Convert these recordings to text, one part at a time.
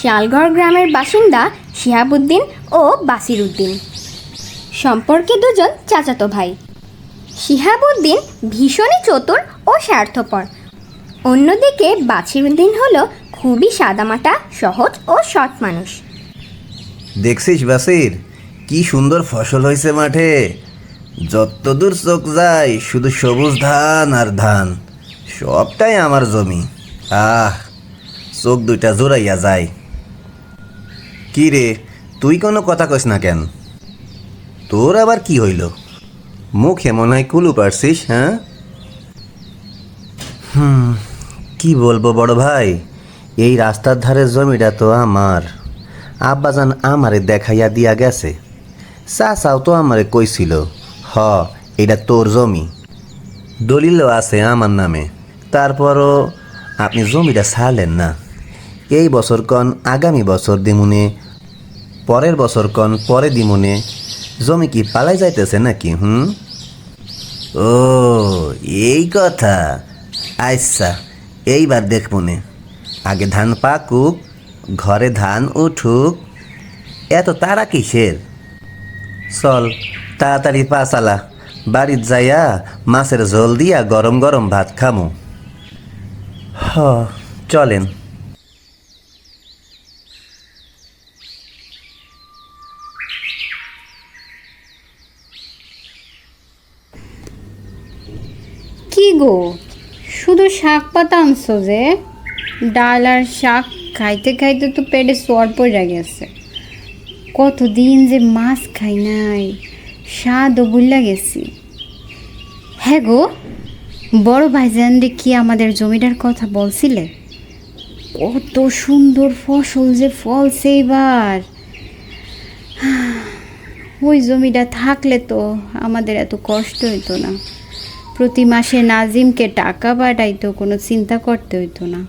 শালগড় গ্রামের বাসিন্দা শিহাবুদ্দিন ও বাসির উদ্দিন সম্পর্কে দুজন চাচাতো ভাই। শিহাবুদ্দিন ভীষণই চতুর ও স্বার্থপর, অন্যদিকে বাছির উদ্দিন হলো খুবই সাদামাটা, সহজ ও সৎ মানুষ। দেখছিস বাসির, কি সুন্দর ফসল হয়েছে মাঠে। যতদূর চোখ যায় শুধু সবুজ ধান আর ধান, সবটাই আমার জমি। চোখ দুইটা জোড়াইয়া যায়। কি রে, তুই কোনো কথা কইস না কেন? তোর আবার কি হইল? মুখে মনে হয় কুলু পারছিস? হ্যাঁ, কি বলবো বড় ভাই, এই রাস্তার ধারের জমিটা তো আমার। আব্বাজান আমারে দেখাইয়া দিয়া গেছে, চাচাও তো আমারে কইছিল এটা তোর জমি, দলিলও আছে আমার নামে। তারপরও আপনি জমিটা ছাড়লেন না। এই বছর কন আগামী বছর দিমুনে, পরের বছর কন পরে দিমুনে। জমি কি পালাই যাইতেছে নাকি? ও এই কথা। আচ্ছা, এইবার দেখমনে, আগে ধান পাকুক, ঘরে ধান উঠুক, এত তারা কিসের? চল তাড়াতাড়ি পা চালা, বাড়ির যাইয়া মাছের ঝোল দিয়া গরম গরম ভাত খামু। চলেন। কি গো, শুধু শাক পাতা আনছো যে? ডাল আর শাক খাইতে খাইতে তো পেটে সোয়ার পড়ে গেছে। কতদিন যে মাছ খাই নাই, স্বাদও ভুলে গেছি। হ্যাঁ গো, বড় ভাইজানরে কি আমাদের জমিটার কথা বলছিলে? কত সুন্দর ফসল যে ফলছে এবার। ওই জমিটা থাকলে তো আমাদের এত কষ্ট হইতো না। প্রতি মাসে নাজিমকে টাকা পাঠাইতো, কোনো চিন্তা করতে হইতো না।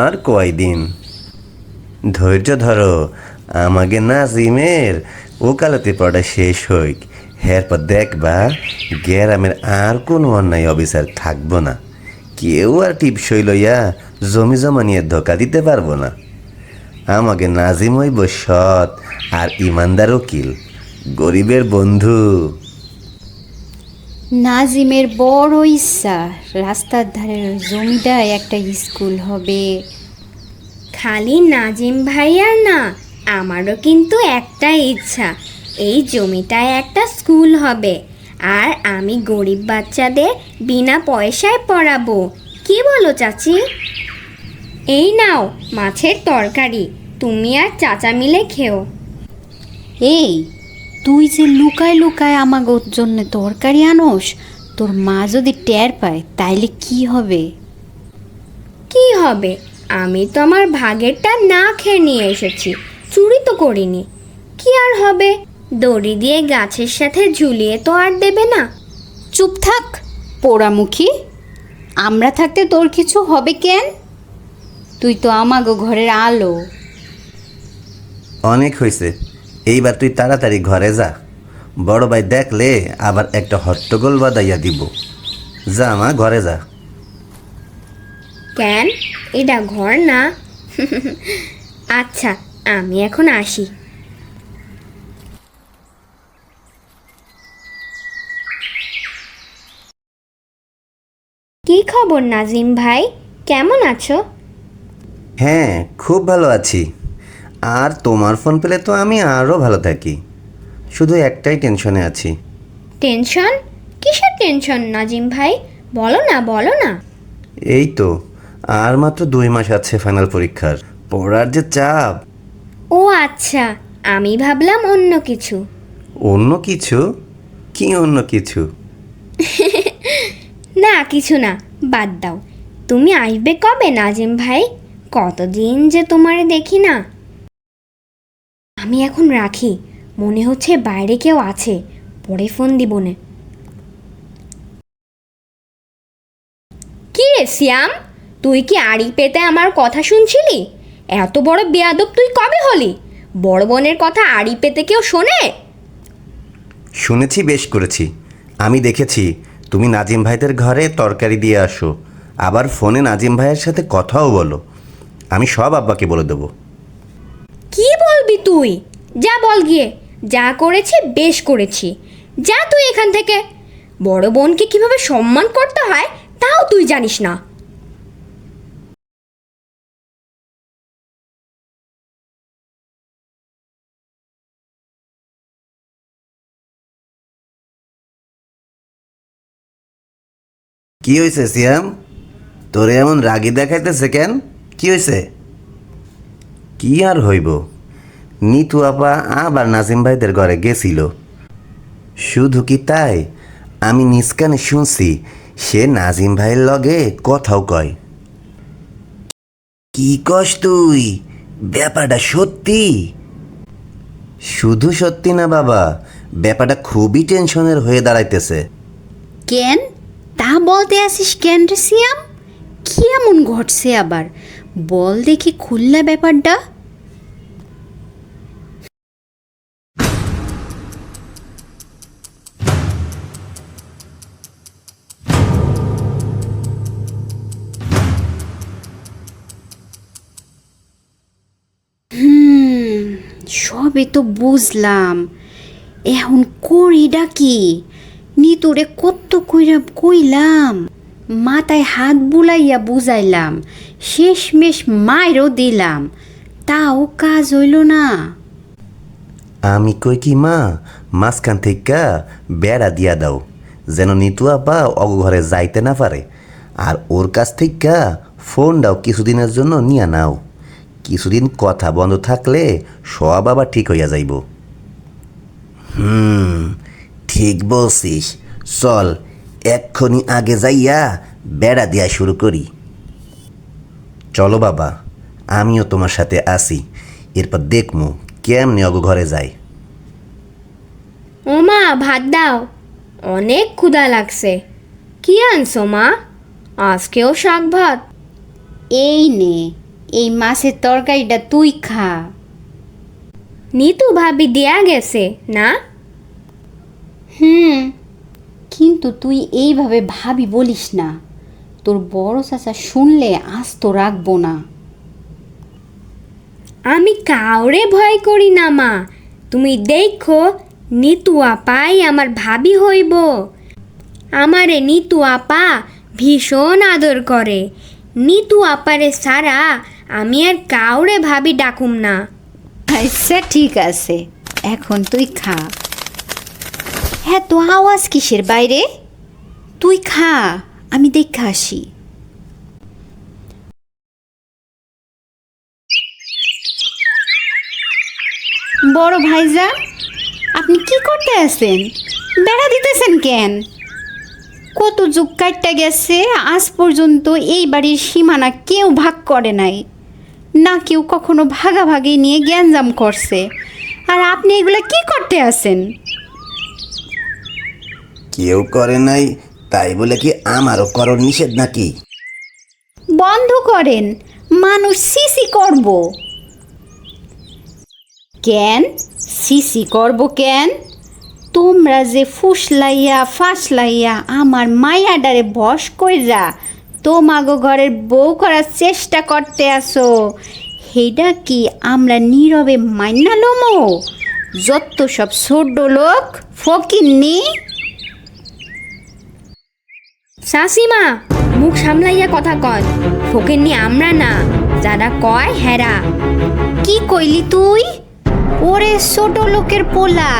আর কয়দিন ধৈর্য ধরো, আমাকে নাজিমের ওকালতি পড়া শেষ হইক, এরপর দেখবা গ্রামের আর কোনো অন্যায় অবিচার থাকবো না। কেউ আর টিপসই লইয়া জমি জমা নিয়ে ধোকা দিতে পারবো না। আমাকে নাজিম হইব সৎ আর ইমানদার উকিল, গরিবের বন্ধু। নাজিমের বড় ইচ্ছা রাস্তার ধারের জমিটায় একটা স্কুল হবে। খালি নাজিম ভাইয়ার না, আমারও কিন্তু একটা ইচ্ছা, এই জমিটায় একটা স্কুল হবে, আর আমি গরিব বাচ্চাদের বিনা পয়সায় পড়াবো। কি বলো চাচি? এই নাও মাছের তরকারি, তুমি আর চাচা মিলে খেও। এই, তুই যে লুকায় লুকায় আমাগোর জন্য তরকারি আনোস, তোর মা যদি টের পায় তাইলে কি হবে? কি হবে? আমি তো আমার ভাগেরটা না খেয়ে নিয়ে এসেছি, চুরি তো করিনি। কি আর হবে? দড়ি দিয়ে গাছের সাথে ঝুলিয়ে তো আর দেবে না। চুপ থাক পোড়ামুখী, আমরা থাকতে তোর কিছু হবে কেন? তুই তো আমাগো ঘরের আলো। অনেক হয়েছে, এইবার তুই তাড়াতাড়ি ঘরে যা। বড় ভাই দেখলে আবার একটা হট্টগোল বাঁধাইয়া দিব। যা মা, ঘরে যা। কেন? এটা ঘর না। আচ্ছা, আমি এখন আসি। কি খবর নাজিম ভাই, কেমন আছো? হ্যাঁ, খুব ভালো আছি। আর তোমার ফোন পেলে তো আমি আরও ভালো থাকি। শুধু একটাই টেনশনে আছি। টেনশন? কিসের টেনশন নাজিম ভাই? বলো না, বলো না। এই তো আর মাত্র 2 মাস আছে ফাইনাল পরীক্ষার, পড়ার যে চাপ। ও আচ্ছা, আমি ভাবলাম অন্য কিছু। অন্য কিছু? কি অন্য কিছু? না কিছু না, বাদ দাও। তুমি আসবে কবে নাজিম ভাই? কতদিন যে তোমারে দেখি না। আমি এখন রাখি, মনে হচ্ছে বাইরে কেউ আছে, পরে ফোন দিবনে। কি রে শ্যাম, তুই কি আড়ি পেতে আমার কথা শুনছিলি? এত বড় বেয়াদব তুই কবে হলি? বড় বোনের কথা আড়ি পেতে কেউ শোনে? শুনেছি, বেশ করেছি। আমি দেখেছি তুমি নাজিম ভাইদের ঘরে তরকারি দিয়ে আসো, আবার ফোনে নাজিম ভাইয়ের সাথে কথাও বলো। আমি সব আব্বাকে বলে দেবো। কি বলবি তুই? যা বল গিয়ে। যা করেছি বেশ করেছি। যা তুই এখান থেকে। বড় বোনকে কিভাবে সম্মান করতে হয় তাও তুই জানিস না। কি হয়েছে সিয়াম? তোরে এমন রাগি দেখাইতেছে কেন? কি হয়েছে? কি আর হইব, নিতু আপা আবার নাজিম ভাইদের ঘরে গেছিল। শুধু কি তাই, আমি নিজ কানে শুনছি সে নাজিম ভাইয়ের লগে কথাও কয়। কি কস তুই? ব্যাপারটা সত্যি? শুধু সত্যি না বাবা, ব্যাপারটা খুবই টেনশনের হয়ে দাঁড়াইতেছে। কেন তা বলতে আসিস কেন রে সিয়াম? কি এমন ঘটছে আবার? বল দেখি খুললা ব্যাপারটা। সবে তো বুঝলাম, এখন করিডা কি? নিতুরে কত কইরা কইলাম, মাথায় হাত বুলাইয়া বুঝাইলাম, শেষমেশ মাইরও দিলাম, তাও কাজ হইল না। আমি কই কি মা, মাঝখান থেকে বেড়া দিয়া দাও, যেন নিতু আপা অগ ঘরে যাইতে না পারে। আর ওর কাছ থেকে ফোনটাও কিছুদিনের জন্য নিয়ে নাও। কিছুদিন কথা বন্ধ থাকলে সব আবার ঠিক হইয়া যাইব। ঠিক বলছিস, চল এক্ষুনি আগে যাইয়া বেড়া দিয়া শুরু করি। চলো বাবা, আমিও তোমার সাথে আসি, এরপর দেখমু কেমনি অগ ঘরে যায়। ও মা, ভাত দাও, অনেক ক্ষুধা লাগছে। কি আনছো মা? আজকেও শাক ভাত? এই নে, এই মাছের তরকারিটা তুই খা। নিতু ভাবি দেয়া গেছে না? কিন্তু তুই এইভাবে ভাবি বলিস না, তোর বড় চাচা শুনলে আস্ত রাখবো না। আমি কাউরে ভয় করি না মা। তুমি দেখো, নিতু আপাই আমার ভাবি হইব। আমারে নিতু আপা ভীষণ আদর করে। নিতু আপারে সারা আমি আর কাউরে ভাবি ডাকুম না। আচ্ছা ঠিক আছে, এখন তুই খা। হ্যাঁ, তো আওয়াজ কিসের বাইরে? তুই খা, আমি দেখে আসি। বড় ভাইজান, আপনি কি করতে আছেন? বেড়া দিতেছেন কেন? কত যুগ কাটতে গেছে, আজ পর্যন্ত এই বাড়ির সীমানা কেউ ভাগ করে নাই, না কেউ কখনো ভাগাভাগি নিয়ে গ্যাঞ্জাম করছে, আর আপনি এগুলা কি করতে আছেন? কেউ করে নাই তাই বলে কি আমারও করণ নিষেধ নাকি? বন্ধ করেন, মানুষ সিসি করব। কেন সিসি করব কেন? তোমরা যে ফুসলাইয়া ফাসলাইয়া আমার মায়াডারে বশ কইরা তোমাগো ঘরের বউ করার চেষ্টা করতে আসো, হেডা কি আমরা নীরবে মাইনা লমো? যত সব ছোট লোক ফকিন্নি। শাসিমা, মুখ সামলাইয়া কথা কয়। ফকিন্নি আমরা না, যারা কয় হেরা। কি কইলি তুই? ওরে ছোট লোকের পোলা,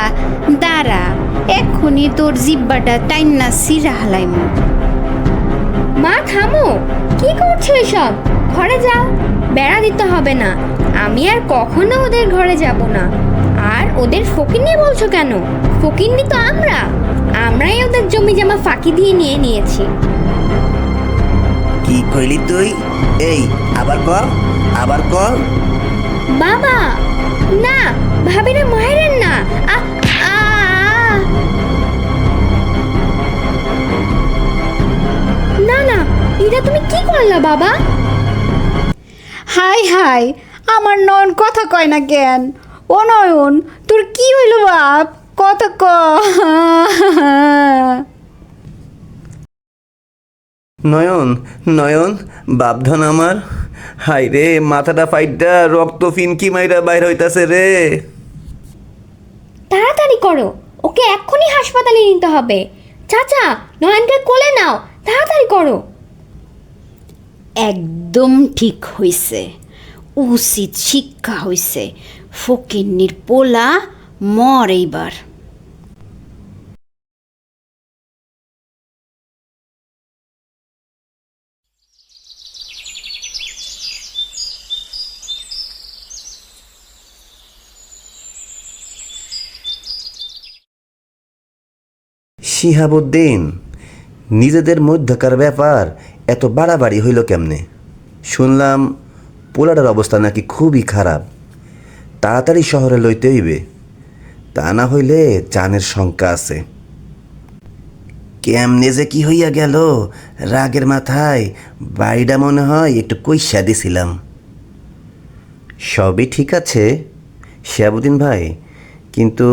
দাঁড়া, এক্ষুনি তোর জিব্বাটা টাইন্না সিরা হালাইমু। মা থামো, কি করছো এসব? ঘরে যাও, বেড়া দিতে হবে না। আমি আর কখনো ওদের ঘরে যাব না। আর ওদের ফকিন্নি বলছো কেন? ফকিন্নি তো আমরাই ওদের জমি জমা ফাঁকি দিয়ে নিয়ে নিয়েছি। কি কইলি তুই? এই আবার কর, আবার কর। বাবা, না, ভাবিরে মাইরেন না। আ আ না না, এটা তুমি কি করলা বাবা? হাই হাই, আমার নয়ন কথা কয় না কেন? ও নয়ন, তোর কি হইল বাপ? কথা ক। নয়ন, নয়ন, বাপধন আমার, হাই রে, মাথাটা ফাইটটা রক্ত ফিনকি মাইরা বাইর হইতাছে রে। তাড়াতাড়ি করো, ওকে এক্ষুনি হাসপাতালে নিতে হবে। চাচা, নয়নকে কোলে নাও, তাড়াতাড়ি করো। একদম ঠিক হইছে, উচিত শিক্ষা হইছে। ফকিন্নির পোলা মর এইবার। শিহাবুদ্দিন, নিজেদের মধ্যকার ব্যাপার এত বাড়াবাড়ি হইল কেমনে? শুনলাম পোলাটার অবস্থা নাকি খুবই খারাপ, তাড়াতাড়ি শহরে লইতে হইবে, তা না হইলে জানের শঙ্কা আছে। কেমনে যে কি হইয়া গেল, রাগের মাথায় বাড়িটা মনে হয় একটু কইসা দিছিলাম। সবই ঠিক আছে শিহাবুদ্দিন ভাই, কিন্তু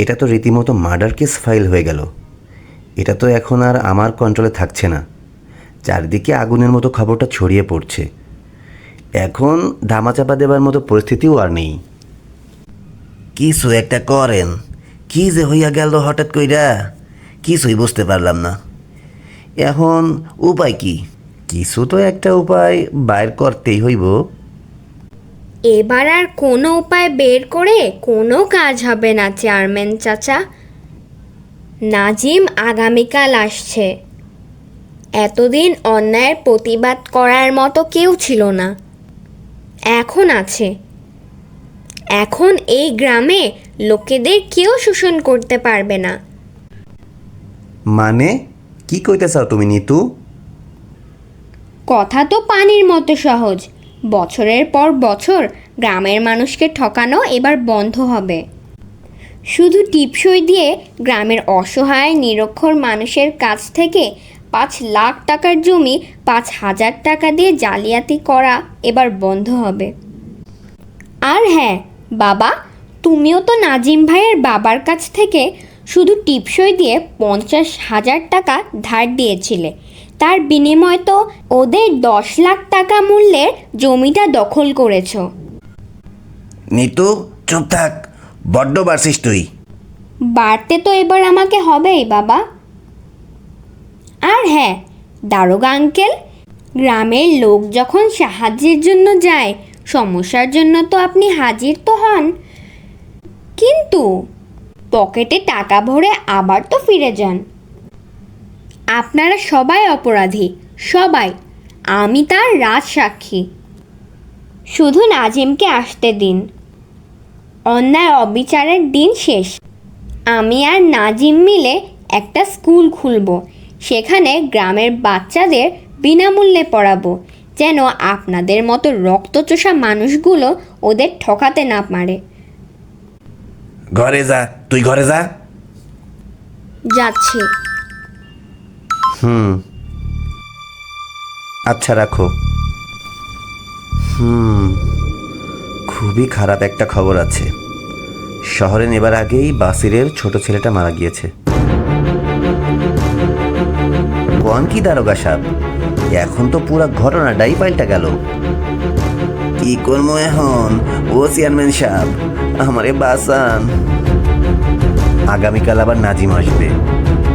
এটা তো রীতিমতো মার্ডার কেস ফাইল হয়ে গেল। এটা তো এখন আর আমার কন্ট্রোলে থাকছে না। চারদিকে আগুনের মতো খবরটা ছড়িয়ে পড়ছে। এখন ধামাচাপা দেবার মতো পরিস্থিতিও আর নেই। কিছু একটা করেন, কি যে হইয়া গেল হঠাৎ কইরা, কিছুই বুঝতে পারলাম না। এখন উপায় কি? কিছু তো একটা উপায় বাইর করতেই হইব। এবার আর কোনো উপায় বের করে কোনো কাজ হবে না চেয়ারম্যান চাচা। নাজিম আগামীকাল আসছে। এতদিন অন্যায়ের প্রতিবাদ করার মতো কেউ ছিল না, এখন আছে। এখন এই গ্রামে লোকেদের কেউ শোষণ করতে পারবে না। মানে কি কইতে চাও তুমি নিতু? কথা তো পানির মতো সহজ। বছরের পর বছর গ্রামের মানুষকে ঠকানো এবার বন্ধ হবে। শুধু টিপসই দিয়ে গ্রামের অসহায় নিরক্ষর মানুষের কাছ থেকে 5 লাখ টাকার জমি 5,000 টাকা দিয়ে জালিয়াতি করা এবার বন্ধ হবে। আর হ্যাঁ বাবা, তুমিও তো নাজিম ভাইয়ের বাবার কাছ থেকে শুধু টিপসই দিয়ে 50,000 টাকা ধার দিয়েছিলে। তার বিনিময়ে তো ওদের 10 লাখ টাকা মূল্যের জমিটা দখল করেছ। নিতু চুপ থাক, বড্ড বাড়ছিস তুই। বাড়তে তো এবার আমাকে হবেই বাবা। আর হ্যাঁ দারোগা আঙ্কেল, গ্রামের লোক যখন সাহায্যের জন্য যায়, সমস্যার জন্য তো আপনি হাজির তো হন, কিন্তু পকেটে টাকা ভরে আবার তো ফিরে যান। আপনারা সবাই অপরাধী, সবাই। আমি তার রাজসাক্ষী। শুধু নাজিমকে আসতে দিন, অন্যায় অবিচারের দিন শেষ। আমি আর নাজিম মিলে একটা স্কুল খুলব, সেখানে গ্রামের বাচ্চাদের বিনামূল্যে পড়াবো, যেন আপনাদের মতো রক্তচোষা মানুষগুলো ওদের ঠকাতে না পারে। ঘরে যা, তুই ঘরে যা। যাচ্ছি। আচ্ছা রাখো। খুবই খারাপ একটা খবর আছে। শহরে নেবার আগেই বাসিরের ছোট ছেলেটা মারা গিয়েছে। কোন কি দারোগা সাহেব, এখন তো পুরো ঘটনাটাই পাল্টা গেল। কি করবো এখন ও চেয়ারম্যান সাহেব, আমারে বাঁচান। আগামীকাল আবার নাজিম আসবে,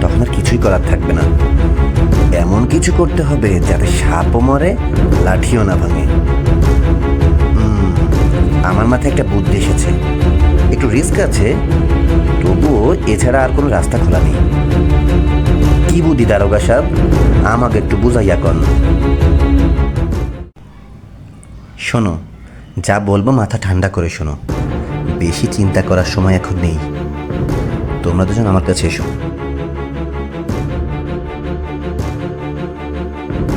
তখন আর কিছুই করার থাকবে না। এমন কিছু করতে হবে যাতে সাপও মরে, লাঠিও না ভাঙে। আমার মাথায় একটা বুদ্ধি এসেছে। একটু রিস্ক আছে, তবুও এছাড়া আর কোনো রাস্তা খোলা নেই। কি বুদ্ধি দারোগা সাহেব, আমাকে একটু বুঝাইয়া কন। শোনো, যা বলবো মাথা ঠান্ডা করে শোনো। বেশি চিন্তা করার সময় এখন নেই। তোমরা দুজন আমার কাছে এসো।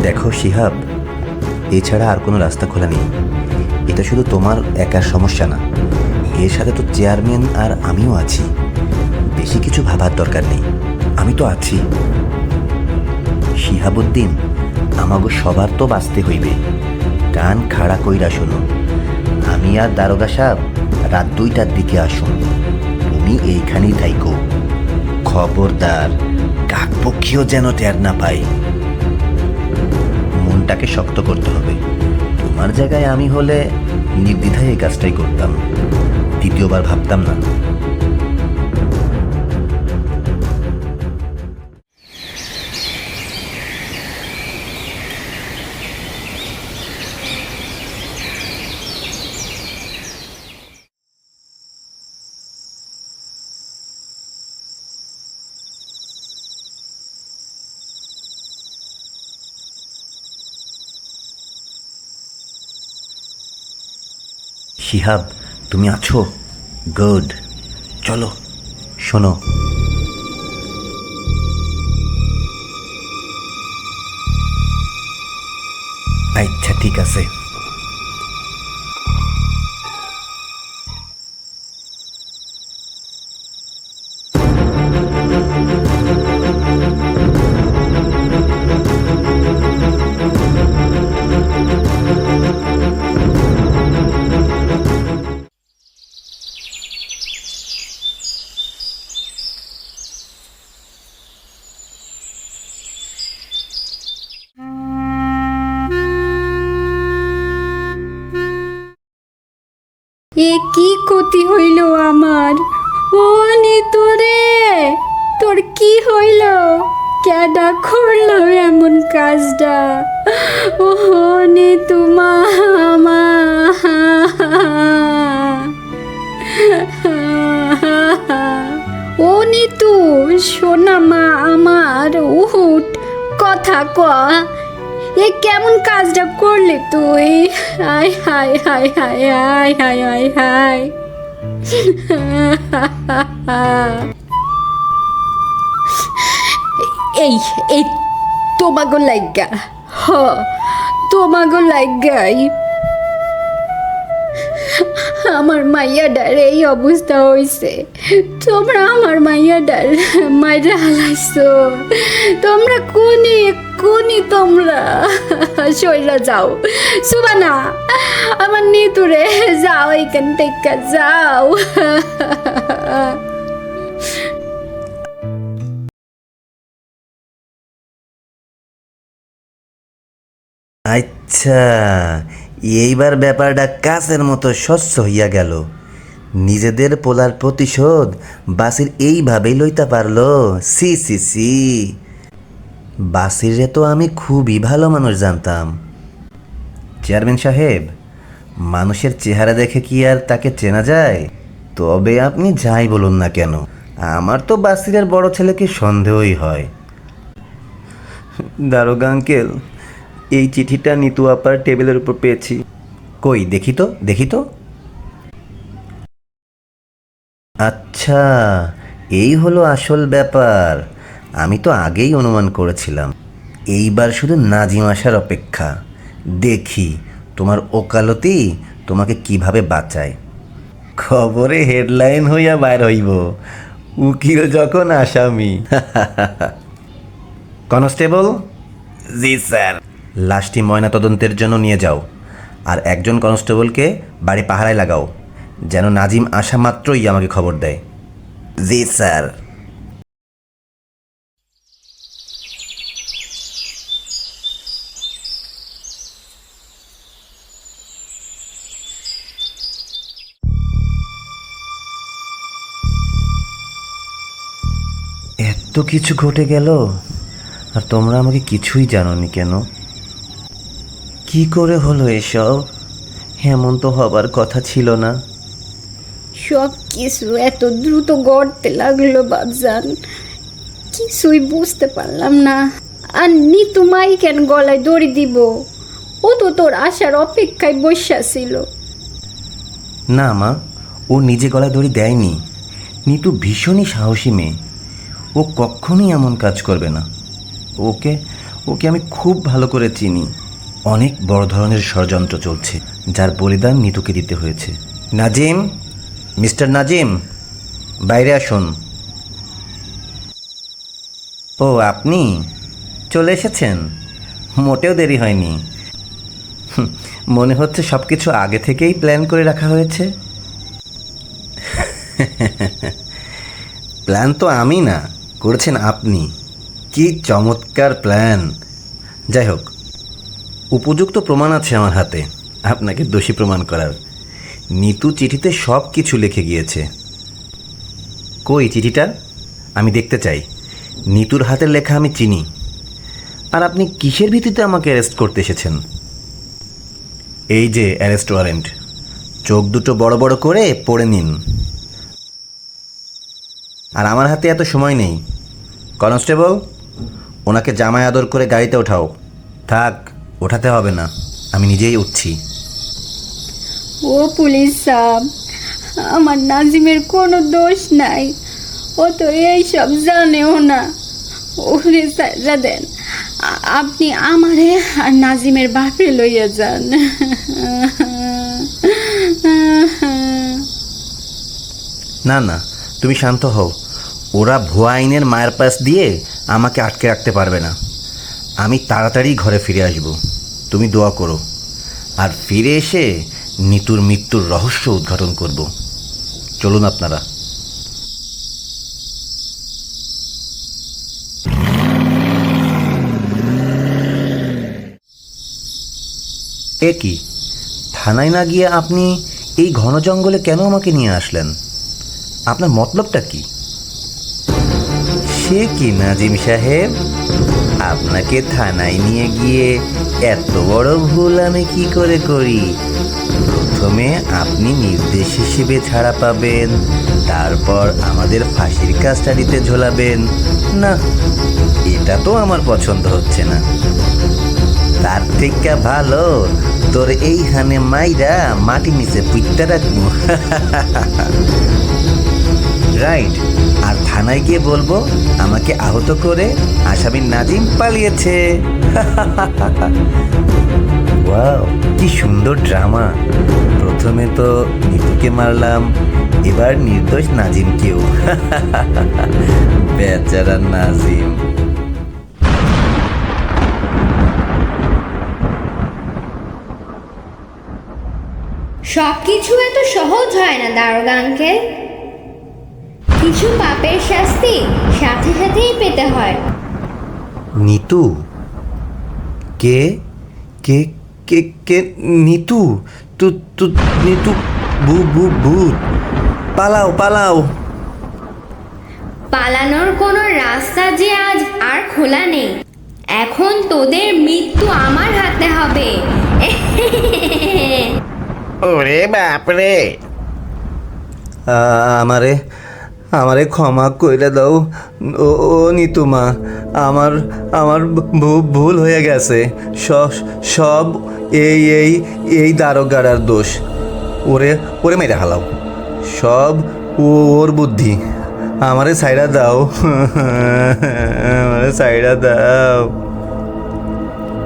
দেখো শিহাব, এছাড়া আর কোনো রাস্তা খোলা নেই। এটা শুধু তোমার একার সমস্যা না, এর সাথে তো চেয়ারম্যান আর আমিও আছি। বেশি কিছু ভাবার দরকার নেই, আমি তো আছি। শিহাবুদ্দিন, আমাগো সবার তো বাঁচতে হইবে। কান খাড়া কইরা শোনো, আমি আর দারোগা সাহেব রাত 2টার দিকে আসুন। তুমি এইখানেই থাইকো। খবরদার, কাকপক্ষীও যেন টের না পাই। মনটাকে শক্ত করতে হবে। তোমার জায়গায় আমি হলে নির্দ্বিধায় এই কাজটাই করতাম, দ্বিতীয়বার ভাবতাম না। শিহাব, তুমি আছো? গুড, চলো শোনো। আচ্ছা ঠিক আছে। এ কি ক্ষতি হইল আমার? ও নিতু রে, তোর কি হইল? কেডা করলো এমন কাজটা? ও নিতু মা, মা। ও নিতু, সোনা মা আমার, উঠ, কথা ক। এ কেমন কাজটা করলি তুই? হায় হায় হায় হায় হায় হায় হায় হায়। এই এই তোমাগো লাইগা, হ তোমাগো লাইগাই আমার মাইয়াডার এই অবস্থা হইছে। তোমরা আমার মাইয়াডার মাইরা হালাইছো। তোমরা কোনি কোনি, তোমরা সইরা যাও। সুবানা, আমার নিতুরে যাও এখান থেকে, যাও। আচ্ছা, এইবার ব্যাপারটা কাছের মতো স্বচ্ছ হইয়া গেল। নিজেদের পোলার প্রতিশোধ বাসির এইভাবেই লইতে পারলো। সি সি সি, বাসিরে তো আমি খুবই ভালো মানুষ জানতাম। চেয়ারম্যান সাহেব, মানুষের চেহারা দেখে কি আর তাকে চেনা যায়? তবে আপনি যাই বলুন না কেন, আমার তো বাসিরের বড় ছেলেকে সন্দেহই হয়। দারোগা আঙ্কেল, এই চিঠিটা নিতু আপার টেবিলের উপর পেয়েছি। কই দেখি তো, দেখি তো। আচ্ছা, এই হলো আসল ব্যাপার। আমি তো আগেই অনুমান করেছিলাম। এইবার শুধু নাজিম আসার অপেক্ষা। দেখি তোমার ওকালতি তোমাকে কিভাবে বাঁচায়। খবরে হেডলাইন হইয়া বাইর হইব, উকিল যখন আসামি। কনস্টেবল। জি স্যার। লাশটি ময়নাতদন্তের জন্য নিয়ে যাও, আর একজন কনস্টেবলকে বাড়ি পাহারায় লাগাও, যেন নাজিম আসা মাত্রই আমাকে খবর দেয়। জি স্যার। এত কিছু ঘটে গেল, আর তোমরা আমাকে কিছুই জানোনি কেন? কি করে হলো এসব? এমন তো হবার কথা ছিল না। সব কিছু এত দ্রুত গড়তে লাগলো বাবজান, কিছুই বুঝতে পারলাম না। আর নিতু মাই কেন গলায় দড়ি দিব? ও তো তোর আসার অপেক্ষায় বসা ছিল। না মা, ও নিজে গলায় দড়ি দেয়নি। নিতু ভীষণই সাহসী মেয়ে, ও কখনোই এমন কাজ করবে না। ওকে ওকে আমি খুব ভালো করে চিনি। অনেক বড় ধরনের ষড়যন্ত্র চলছে, যার বলিদান নিতুকে দিতে হয়েছে। নাজিম, মিস্টার নাজিম, বাইরে আসুন। ও আপনি চলে এসেছেন? মোটেও দেরি হয়নি। মনে হচ্ছে সব কিছু আগে থেকেই প্ল্যান করে রাখা হয়েছে। প্ল্যান তো আমি না, করেছেন আপনি। কি চমৎকার প্ল্যান! যাই হোক, উপযুক্ত প্রমাণ আছে আমার হাতে আপনাকে দোষী প্রমাণ করার। নিতু চিঠিতে সব কিছু লিখে গিয়েছে। কই চিঠিটা? আমি দেখতে চাই। নিতুর হাতের লেখা আমি চিনি। আর আপনি কিসের ভিত্তিতে আমাকে অ্যারেস্ট করতে এসেছেন? এই যে অ্যারেস্ট ওয়ারেন্ট, চোখ দুটো বড় বড় করে পড়ে নিন। আর আমার হাতে এত সময় নেই। কনস্টেবল, ওনাকে জামায় আদর করে গাড়িতে ওঠাও। থাক, ওঠাতে হবে না, আমি নিজেই উঠছি। ও পুলিশ সাহেব, আমার নাজিমের কোনো দোষ নাই, ও তো এইসব জানেও না। ওরে সাজা দেন, আপনি আমারে আর নাজিমের বাপরে লইয়া যান। না না, তুমি শান্ত হও। ওরা ভুয়া আইনের মায়ের পাশ দিয়ে আমাকে আটকে রাখতে পারবে না। আমি তাড়াতাড়ি ঘরে ফিরে আসব, তুমি দোয়া করো। আর ফিরে এসে নিতুর মৃত্যুর রহস্য উদ্ঘাটন করব। চলুন আপনারা। এ কি, থানায় না গিয়ে আপনি এই ঘন জঙ্গলে কেন আমাকে নিয়ে আসলেন? আপনার মতলবটা কি? সে কি নাজিম সাহেব, আপনাকে থানায় নিয়ে গিয়ে এত বড় ভুল আমি কি করে করি? প্রথমে আপনি নির্দেশ হিসেবে ছাড়া পাবেন, তারপর আমাদের ফাঁসির কাস্টাডিতে ঝোলাবেন। না, এটা তো আমার পছন্দ হচ্ছে না। তার থেকে ভালো তোর এইখানে মাইরা মাটি নিচে পুঁততে রাখবো। রাইট। আর থানায় গিয়ে বলবো আমাকে আহত করে আসামি নাজিম পালিয়েছে। ওয়াও, কি সুন্দর ড্রামা। প্রথমে তো নিতুকে মারলাম, এবার নির্দোষ নাজিমকেও। বেচারা নাজিম। সব কিছু এত সহজ হয় না দারোগা আঙ্কেল। কিছু পাপের শাস্তি সাথে সাথেই পেতে হয়। নিতু? কে কে কে কে নিতু? তু তু নিতু? ভূত! পালাও পালাও! পালানোর কোনো রাস্তা যে আজ আর খোলা নেই। এখন তোদের মৃত্যু আমার হাতে হবে। ওরে বাপরে! আমারে আমারে ক্ষমা কইরা দাও ও নিতুমা। আমার আমার ভুল হয়ে গেছে। সব এই এই এই দারোগার দোষ। ওরে মেরে হালাও। সব ওর বুদ্ধি। আমারে সাইডা দাও। আমারে সাইডা দাও।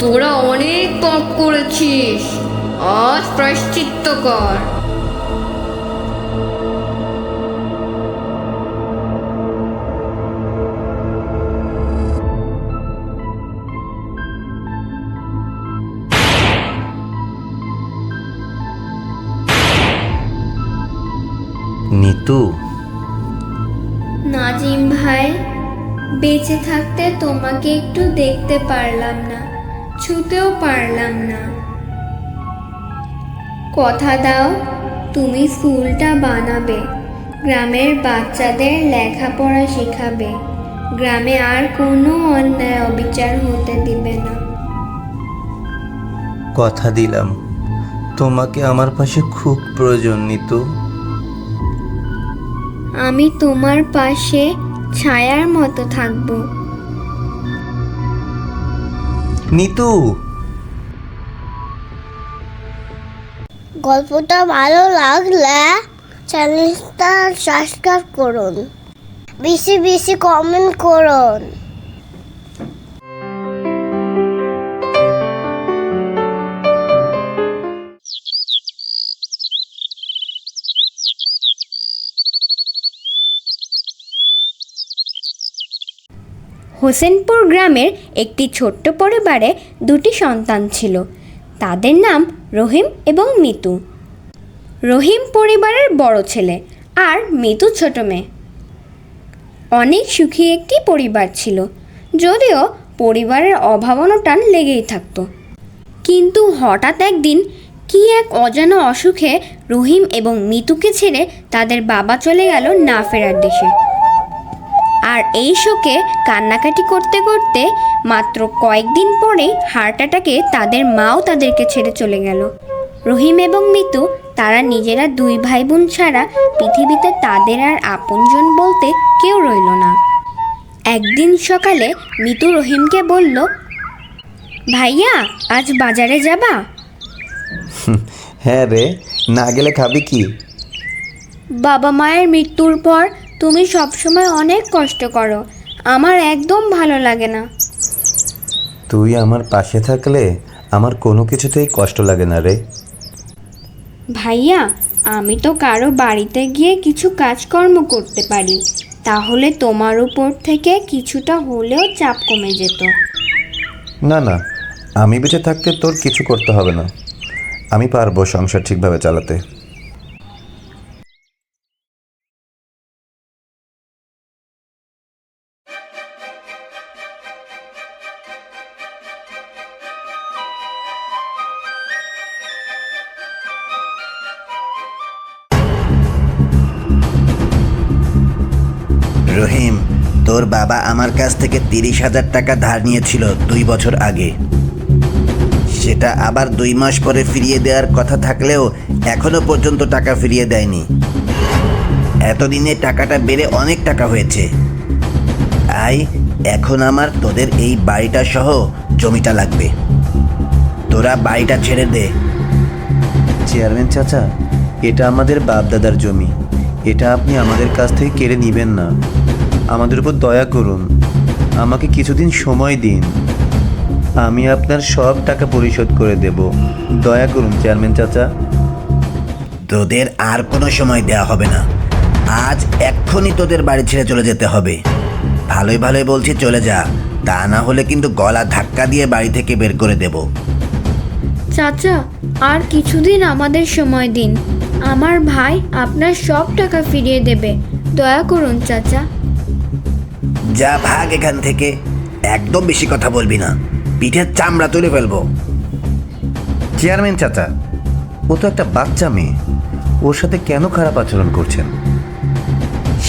তোরা অনেক পাপ করেছিস, আজ প্রায়শ্চিত্ত কর। নিতু? নাজিম ভাই, বেঁচে থাকতে তোমাকে একটু দেখতে পারলাম না, ছুতেও পারলাম না। কথা দাও তুমি স্কুলটা বানাবে, গ্রামের বাচ্চাদের লেখাপড়া শেখাবে, গ্রামে আর কোনো অন্যায় অবিচার হতে দিবে না। কথা দিলাম, তোমাকে আমার পাশে খুব প্রয়োজন নিতু। আমি তোমার পাশে ছায়ার মতো থাকবো। নিতু! গল্পটা ভালো লাগলে চ্যানেলটা সাবস্ক্রাইব করুন, বেশি বেশি কমেন্ট করুন। হোসেনপুর গ্রামের একটি ছোট্ট পরিবারে দুটি সন্তান ছিল। তাদের নাম রহিম এবং মিতু। রহিম পরিবারের বড় ছেলে আর মিতু ছোট মেয়ে। অনেক সুখী একটি পরিবার ছিল, যদিও পরিবারের অভাব অনটন লেগেই থাকতো। কিন্তু হঠাৎ একদিন কি এক অজানা অসুখে রহিম এবং মিতুকে ছেড়ে তাদের বাবা চলে গেল না ফেরার দেশে। আর এই শোকে কান্নাকাটি করতে করতে মাত্র কয়েকদিন পরেই হার্ট অ্যাটাকে তাদের মাও তাদেরকে ছেড়ে চলে গেল। রহিম এবং মিতু তারা নিজেরা দুই ভাই বোন ছাড়া পৃথিবীতে তাদের আর আপনজন বলতে কেউ রইল না। একদিন সকালে মিতু রহিমকে বলল, ভাইয়া আজ বাজারে যাবা? হ্যাঁ রে, না গেলে খাবি কি? বাবা মায়ের মৃত্যুর পর তুমি সবসময় অনেক কষ্ট করো, আমার একদম ভালো লাগে না। তুই আমার পাশে থাকলে আমার কোনো কিছুতেই কষ্ট লাগে না রে। ভাইয়া আমি তো কারো বাড়িতে গিয়ে কিছু কাজকর্ম করতে পারি, তাহলে তোমার উপর থেকে কিছুটা হলেও চাপ কমে যেত। না না, আমি বেঁচে থাকতে তোর কিছু করতে হবে না, আমি পারবো সংসার ঠিকভাবে চালাতে। রহিম, তোর বাবা আমার কাছ থেকে 30,000 টাকা ধার নিয়েছিল 2 বছর আগে। সেটা আবার 2 মাস পরে ফিরিয়ে দেওয়ার কথা থাকলেও এখনো পর্যন্ত টাকা ফিরিয়ে দেয়নি। এতদিনে টাকাটা বেড়ে অনেক টাকা হয়েছে। তাই এখন আমার তোদের এই বাড়িটা সহ জমিটা লাগবে। তোরা বাড়িটা ছেড়ে দে। চেয়ারম্যান চাচা, এটা আমাদের বাপদাদার জমি, এটা আপনি আমাদের কাছ থেকে কেড়ে নেবেন না। আমাদের উপর দয়া করুন, আমাকে কিছুদিন সময় দিন, আমি আপনার সব টাকা পরিশোধ করে দেব। দয়া করুন চেয়ারম্যান চাচা। তোদের আর কোনো সময় দেওয়া হবে না, আজ এক্ষুনি তোদের বাড়ি ছেড়ে চলে যেতে হবে। ভালোই ভালোই বলছি চলে যা, তা না হলে কিন্তু গলা ধাক্কা দিয়ে বাড়ি থেকে বের করে দেব। চাচা আর কিছুদিন আমাদের সময় দিন, আমার ভাই আপনার সব টাকা ফিরিয়ে দেবে, দয়া করুন চাচা। যা ভাগ এখান থেকে, একদম বেশি কথা বলবি না, পিঠের চামড়া তুলে ফেলবো। চেয়ারম্যান চাচা, ও তো একটা বাচ্চা মেয়ে, ওর সাথে কেন খারাপ আচরণ করছেন?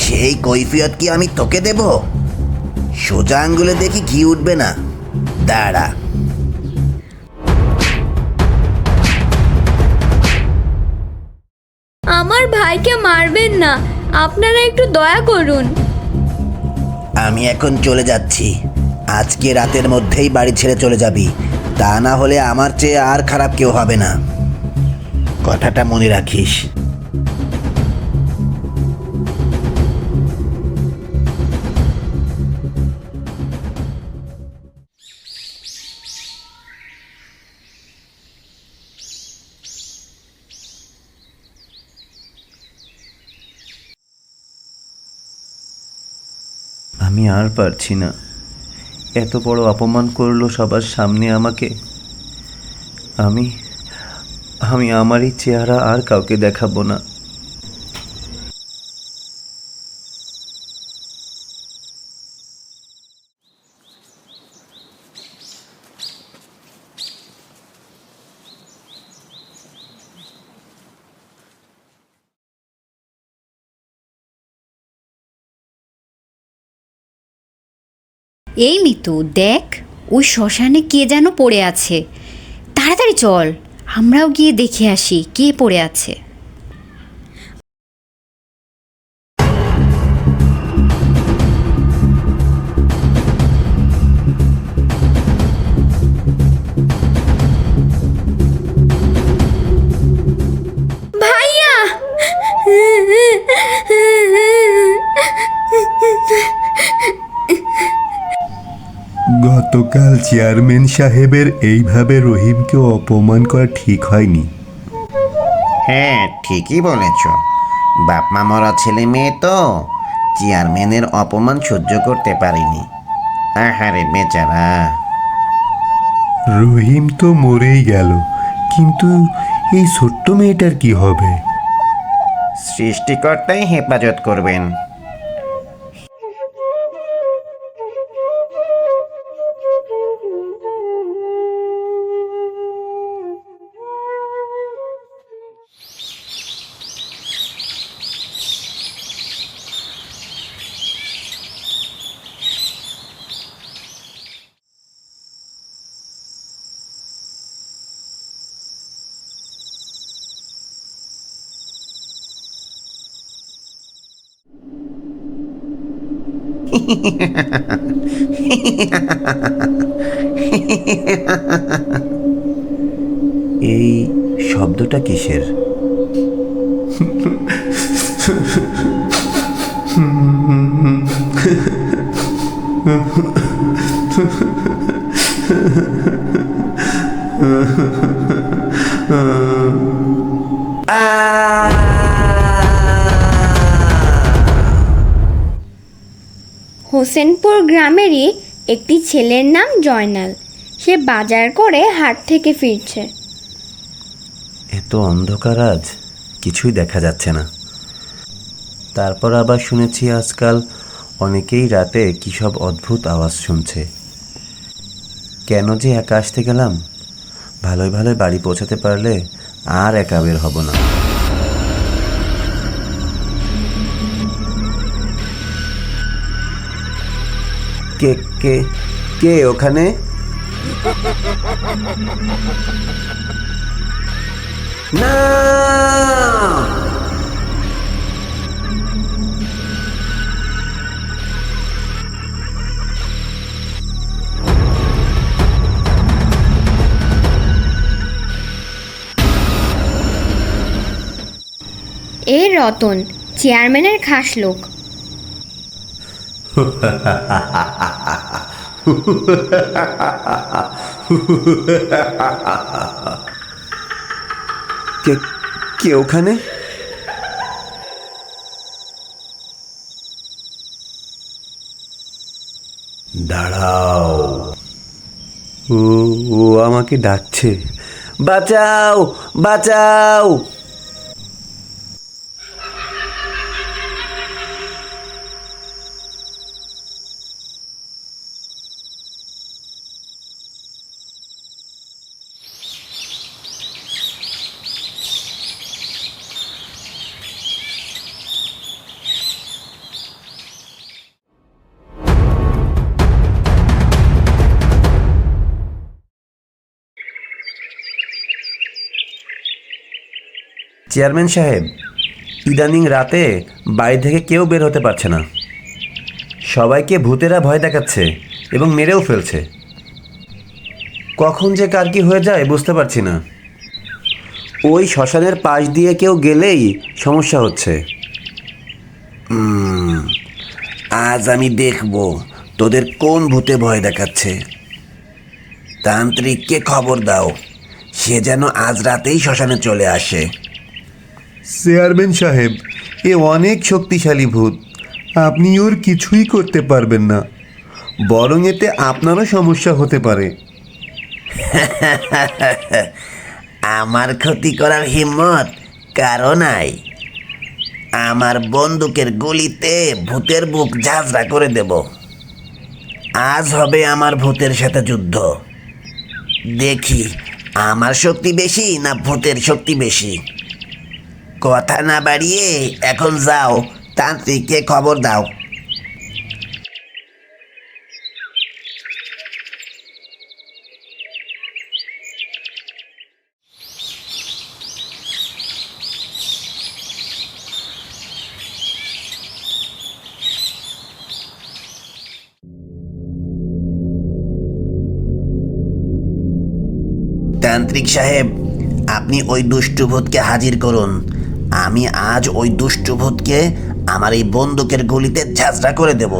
সেই কৈফিয়ত কি আমি তোকে দেব? সোজা আঙ্গুলে দেখি ঘি উঠবে না, দাঁড়া। আমার ভাইকে মারবেন না, আপনারা একটু দয়া করুন। আমি এখন চলে যাচ্ছি, আজকে রাতের মধ্যেই বাড়ি ছেড়ে চলে যাবি, তা না হলে আমার চেয়ে আর খারাপ কেউ হবে না, কথাটা মনে রাখিস। আমি আর পারছি না, এত বড় অপমান করলো সবার সামনে আমাকে। আমি আমি আমারই চেহারা আর কাউকে দেখাবো না। এই মিতু দেখ, ওই শ্মশানে কে যেন পড়ে আছে, তাড়াতাড়ি চল আমরাও গিয়ে দেখে আসি কে পড়ে আছে। ভাইয়া গতকাল চেয়ারম্যান সাহেবের এইভাবে রহিমকে অপমান করা ঠিক হয়নি। হ্যাঁ ঠিকই বলেছ, বাপ মা মরা ছেলে মেয়ে তো চেয়ারম্যানের অপমান সহ্য করতে পারিনি। আহারে বেচারা। রহিম তো মরেই গেল, কিন্তু এই ছোট্ট মেয়েটার কি হবে? সৃষ্টিকর্তাই হেফাজত করবেন। এই শব্দটা কিসের? হোসেনপুর গ্রামেরই একটি ছেলের নাম জয়নাল। সে বাজার করে হাট থেকে ফিরছে। এত অন্ধকার আজ, কিছুই দেখা যাচ্ছে না। তারপর আবার শুনেছি আজকাল অনেকেই রাতে কী সব অদ্ভুত আওয়াজ শুনছে। কেন যে একা আসতে গেলাম? ভালোই ভালোই বাড়ি পৌঁছাতে পারলে আর একা বের হব না। কে কে কে ওখানে? না, এ রতন, চেয়ারম্যানের খাস লোক। কে কে ওখানে? দাঁড়াও, ও ও আমাকে ডাকছে, বাঁচাও বাঁচাও। চেয়ারম্যান সাহেব, ইদানিং রাতে বাড়ি থেকে কেউ বের হতে পারছে না। সবাইকে ভূতেরা ভয় দেখাচ্ছে এবং মেরেও ফেলছে। কখন যে কার কি হয়ে যায় বুঝতে পারছি না। ওই শ্মশানের পাশ দিয়ে কেউ গেলেই সমস্যা হচ্ছে। আজ আমি দেখব তোদের কোন ভূতে ভয় দেখাচ্ছে। তান্ত্রিককে খবর দাও, সে যেন আজ রাতেই শ্মশানে চলে আসে। চেয়ারম্যান সাহেব, এ অনেক শক্তিশালী ভূত, আপনি ওর কিছুই করতে পারবেন না, বরং এতে আপনারও সমস্যা হতে পারে। আমার ক্ষতি করার হিম্মত কারো নাই। আমার বন্দুকের গুলিতে ভূতের বুক ঝাঁঝরা করে দেব। আজ হবে আমার ভূতের সাথে যুদ্ধ। দেখি আমার শক্তি বেশি না ভূতের শক্তি বেশি। কথা না বাড়িয়ে এখন যাও, তান্ত্রিককে খবর দাও। তান্ত্রিক সাহেব, আপনি ওই দুষ্টু ভূতকে হাজির করুন। আমি আজ ওই দুষ্টু ভূতকে আমার এই বন্দুকের গুলিতে ঝাঁঝরা করে দেব।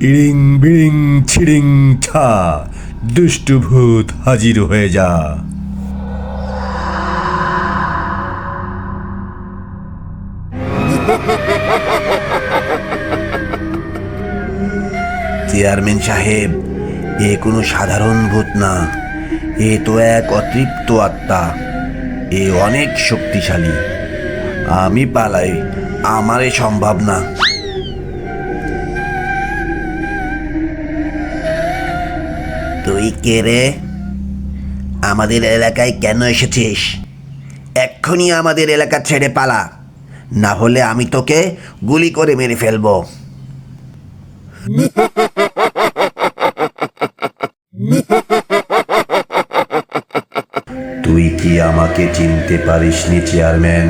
ইড়িং বিড়িং ছিড়িং ছা, দুষ্টু ভূত হাজির হয়ে যা। চেয়ারম্যান সাহেব, এ কোনো সাধারণ ভূত না, এ তো এক অতৃপ্ত আত্মা। এ অনেক শক্তিশালী। আমি পালাই, আমারে সম্ভব না। তুই কে রে? আমাদের এলাকায় কেন এসেছিস? এক্ষুনি আমাদের এলাকা ছেড়ে পালা, না হলে আমি তোকে গুলি করে মেরে ফেলবো। তুই কি আমাকে চিনতে পারিসনি চেয়ারম্যান?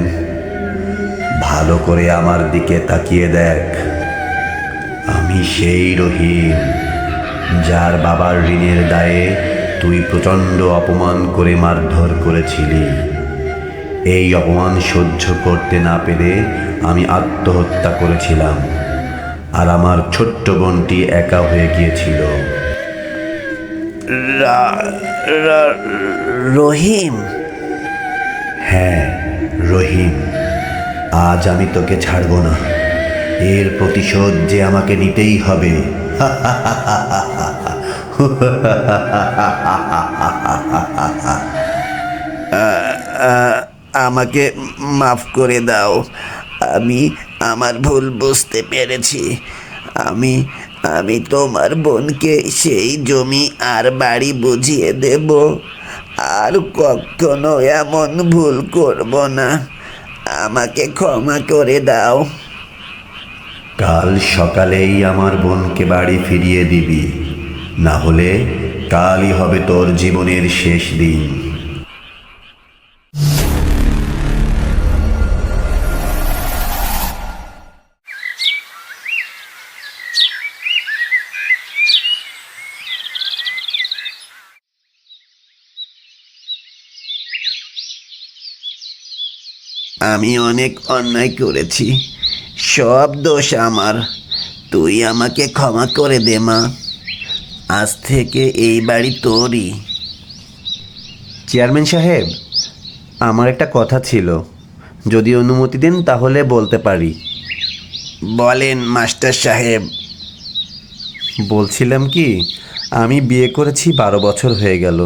ভালো ভালো করে আমার দিকে তাকিয়ে দেখ। আমি সেই রহিম যার বাবার ঋণের দায়ে তুই প্রচণ্ড অপমান করে মারধর করেছিলি। এই অপমান সহ্য করতে না পেরে আমি আত্মহত্যা করেছিলাম, আর আমার ছোট্ট বোনটি একা হয়ে গিয়েছিল। রহিম, হ্যাঁ রহিম, আজ আমি তোকে ছাড়ব না। এর প্রতিশোধ যে আমাকে নিতেই হবে। আমাকে মাফ করে দাও। আমি আমার ভুল বুঝতে পেরেছি। আমি আমি তোমার বোনকে সেই জমি আর বাড়ি বুঝিয়ে দেব। আর কখনো এমন ভুল করব না। আমাকে ক্ষমা করে দাও। কাল সকালেই আমার বোনকে বাড়ি ফিরিয়ে দিবি, না হলে কালই হবে তোর জীবনের শেষ দিন। আমি অনেক অন্যায় করেছি, সব দোষ আমার। তুই আমাকে ক্ষমা করে দে মা। আজ থেকে এই বাড়ি তোরই। চেয়ারম্যান সাহেব, আমার একটা কথা ছিল, যদি অনুমতি দেন তাহলে বলতে পারি। বলেন মাস্টার সাহেব। বলছিলাম কি, আমি বিয়ে করেছি 12 বছর হয়ে গেল,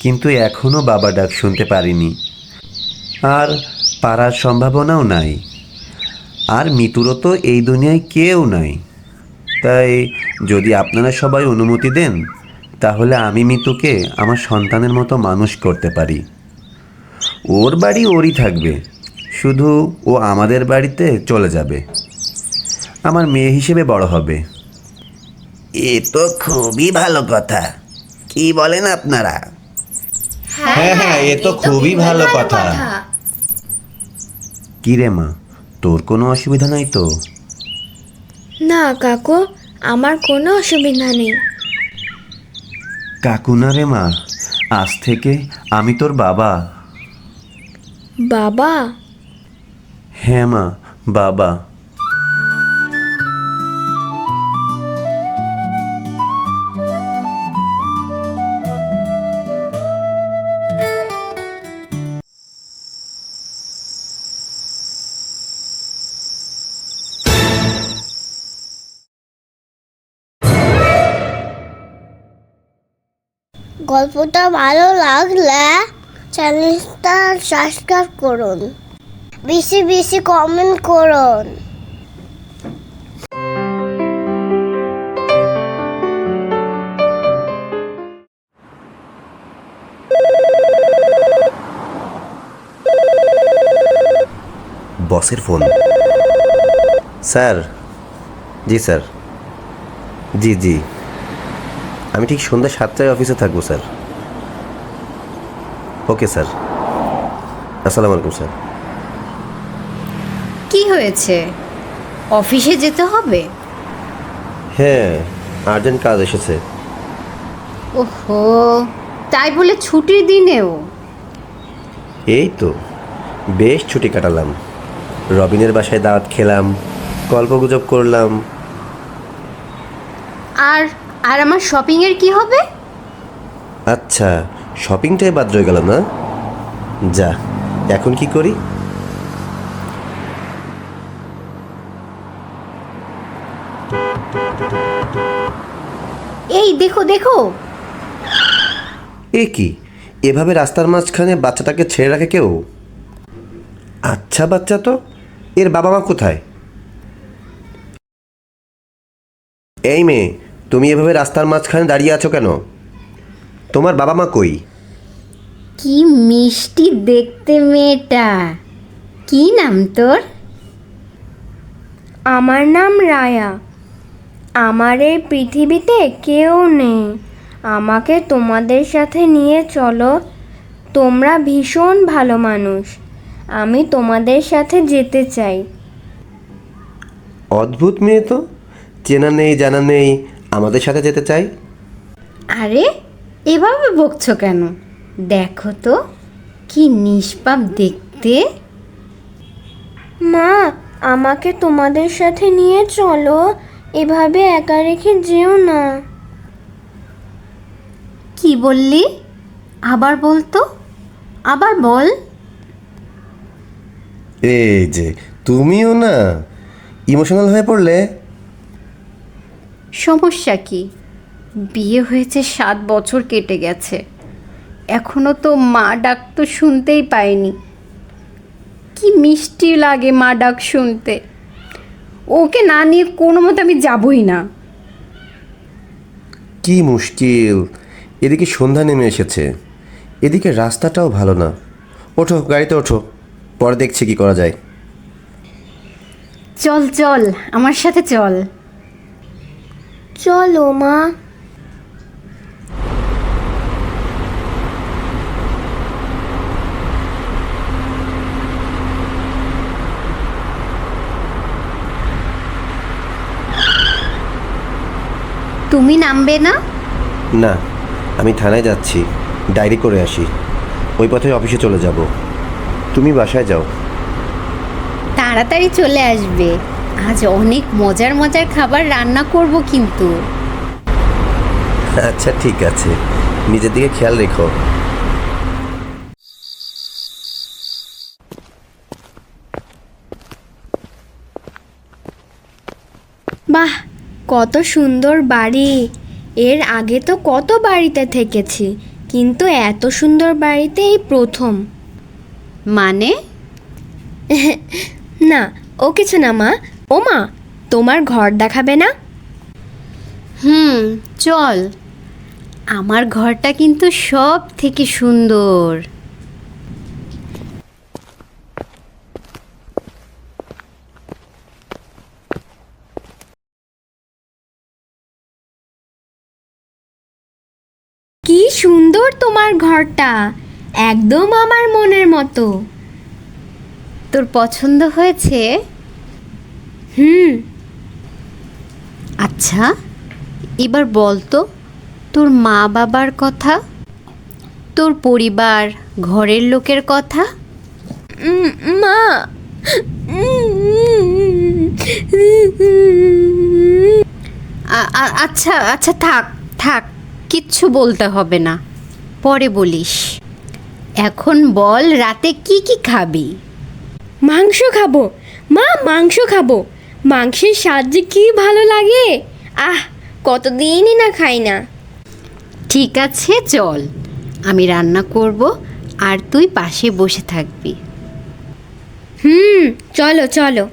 কিন্তু এখনও বাবা ডাক শুনতে পারিনি। আর পারার সম্ভাবনাও নাই। আর মিতুরও তো এই দুনিয়ায় কেউ নাই। তাই যদি আপনারা সবাই অনুমতি দেন তাহলে আমি মিতুকে আমার সন্তানের মতো মানুষ করতে পারি। ওর বাড়ি ওরই থাকবে, শুধু ও আমাদের বাড়িতে চলে যাবে, আমার মেয়ে হিসেবে বড় হবে। এ তো খুবই ভালো কথা। কি বলেন আপনারা? হ্যাঁ হ্যাঁ, এ তো খুবই ভালো কথা। কি রে মা, তোর কোনো অসুবিধা নাই তো? না কাকু, আমার কোনো অসুবিধা নেই। কাকু না রে মা, আজ থেকে আমি তোর বাবা। বাবা? হ্যাঁ মা, বাবা। গল্পটা ভালো লাগলে চ্যানেলটা সাবস্ক্রাইব করুন, বেশি বেশি কমেন্ট করুন। বসের ফোন। স্যার। জি স্যার। জি জি, আমি ঠিক সন্ধ্যা 7টায় অফিসে থাকবো স্যার। ওকে স্যার, আসসালামু আলাইকুম স্যার। কি হয়েছে? অফিসে যেতে হবে? হ্যাঁ, আর্জেন্ট কাজ এসেছে। ওহো, তাই বলে ছুটির দিনেও? এই তো বেশ ছুটি কাটালাম, রবিনের বাসায় দাওয়াত খেলাম, গল্পগুজব করলাম। আর আর আমার শপিংয়ের কি হবে? আচ্ছা, শপিংটাই বাদ রয়ে গেল না? যা, এখন কি করি? এই দেখো দেখো। এ কি, এভাবে রাস্তার মাঝখানে বাচ্চাটাকে ছেড়ে রাখে কেউ? আচ্ছা বাচ্চা তো, এর বাবা মা কোথায়? এই মেয়ে, তুমি এভাবে রাস্তার মাঝখানে দাঁড়িয়ে আছো কেন? তোমার বাবা মা কই? কি মিষ্টি দেখতে মেয়েটা। কি নাম তোর? আমার নাম রায়া। আমার এই পৃথিবীতে কেউ নেই, আমাকে তোমাদের সাথে নিয়ে চলো। তোমরা ভীষণ ভালো মানুষ, আমি তোমাদের সাথে যেতে চাই। অদ্ভুত মেয়ে তো, চেনা নেই জানা নেই আমাদের সাথে যেতে চাই। আরে এভাবে বকছো কেন? দেখো তো কি নিষ্পাপ দেখতে। মা, আমাকে তোমাদের সাথে নিয়ে চলো, এভাবে একা রেখে যেও না। কি বললি? আবার বলতো, আবার বল। এই যে তুমিও না ইমোশনাল হয়ে পড়লে। সমস্যা কি? বিয়ে হয়েছে 7 বছর কেটে গেছে, এখনো তো মা ডাক তো শুনতেই পাইনি। কি মিষ্টি লাগে মা ডাক শুনতে। ওকে না নিয়ে কোনো মতে আমি যাবই না। কি মুশকিল, এদিকে সন্ধ্যা নেমে এসেছে, এদিকে রাস্তাটাও ভালো না। ওঠো, গাড়িতে ওঠো, পরে দেখছি কি করা যায়। চল চল, আমার সাথে চল। চলো মা। তুমি নামবে না? না, আমি থানায় যাচ্ছি, ডায়েরি করে আসি, ওই পথে অফিসে চলে যাব। তুমি বাসায় যাও। তাড়াতাড়ি চলে আসবে, আজ অনেক মজার মজার খাবার রান্না করব কিন্তু। আচ্ছা ঠিক আছে, নিজের দিকে খেয়াল রেখো। বাহ, কত সুন্দর বাড়ি। এর আগে তো কত বাড়িতে থেকেছি, কিন্তু এত সুন্দর বাড়িতে এই প্রথম। মানে? না, ও কিছু না মা। ও মা, তোমার ঘর দেখাবে না? চল। আমার ঘরটা কিন্তু সব থেকে সুন্দর। কি সুন্দর তোমার ঘরটা, একদম আমার মনের মতো। তোর পছন্দ হয়েছে? হুম। আচ্ছা, এবার বল তো তোর মা বাবার কথা, তোর পরিবার, ঘরের লোকের কথা। মা, আচ্ছা আচ্ছা, থাক থাক, কিচ্ছু বলতে হবে না, পরে বলিস। এখন বল, রাতে কি কি খাবি? মাংস খাবো মা, মাংস খাবো। মাংসের স্বাদ যে কি ভালো লাগে। আহ, কতদিনই না খাই না। ঠিক আছে চল, আমি রান্না করব আর তুই পাশে বসে থাকবি। চলো চলো।